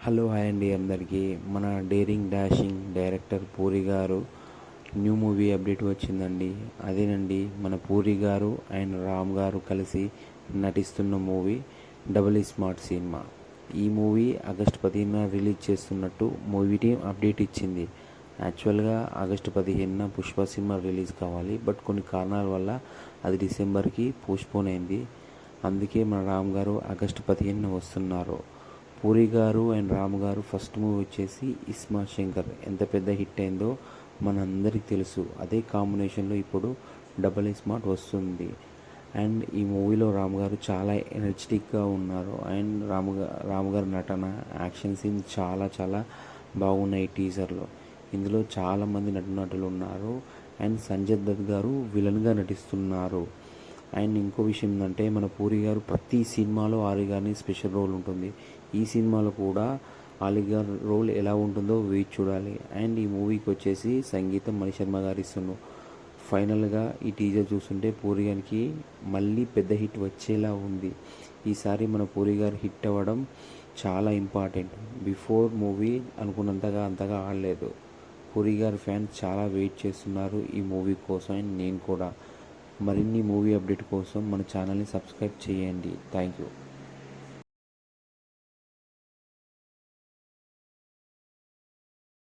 Hello hi అండి అందరికీ. మన డేరింగ్ డాషింగ్ డైరెక్టర్ పూరి గారు న్యూ మూవీ అప్డేట్ వచ్చిందండి. అదేనండి మన పూరి గారు అండ్ రామ్ గారు కలిసి నటిస్తున్న మూవీ డబుల్ స్మార్ట్ సినిమా. ఈ మూవీ ఆగస్టు 15న రిలీజ్ చేస్తున్నట్టు మూవీ టీం అప్డేట్ ఇచ్చింది. యాక్చువల్గా ఆగస్టు 15న పుష్ప సినిమా రిలీజ్ కావాలి, బట్ కొన్ని కారణాల వల్ల అది డిసెంబర్కి పోస్ట్పోన్ అయింది. అందుకే మన రామ్ గారు ఆగస్టు 15న వస్తున్నారు. పూరి గారు అండ్ రామ్ గారు ఫస్ట్ మూవీ వచ్చేసి ఇస్మార్ట్ శంకర్ ఎంత పెద్ద హిట్ అయిందో మనందరికీ తెలుసు. అదే కాంబినేషన్లో ఇప్పుడు డబల్ స్మార్ట్ వస్తుంది. అండ్ ఈ మూవీలో రామ్ గారు చాలా ఎనర్జెటిక్గా ఉన్నారు. అండ్ రామ్ గారి నటన, యాక్షన్ సీన్ చాలా చాలా బాగున్నాయి టీజర్లో. ఇందులో చాలామంది నటులు ఉన్నారు. అండ్ సంజయ్ దత్ గారు విలన్గా నటిస్తున్నారు. అండ్ ఇంకో విషయం ఏంటంటే మన పూరి గారు ప్రతి సినిమాలో ఆలి గారిని స్పెషల్ రోల్ ఉంటుంది. ఈ సినిమాలో కూడా ఆలి గారి రోల్ ఎలా ఉంటుందో వేచి చూడాలి. అండ్ ఈ మూవీకి వచ్చేసి సంగీతం మణిశర్మ గారు ఇస్తున్నారు. ఫైనల్గా ఈ టీజర్ చూస్తుంటే పూరి గారికి మళ్ళీ పెద్ద హిట్ వచ్చేలా ఉంది. ఈసారి మన పూరి గారు హిట్ అవ్వడం చాలా ఇంపార్టెంట్. బిఫోర్ మూవీ అంతగా ఆడలేదు. పూరి గారి ఫ్యాన్స్ చాలా వెయిట్ చేస్తున్నారు ఈ మూవీ కోసం. అండ్ నేను కూడా. మరిన్ని మూవీ అప్డేట్ కోసం మన ఛానల్ని సబ్స్క్రైబ్ చేయండి. Thank you.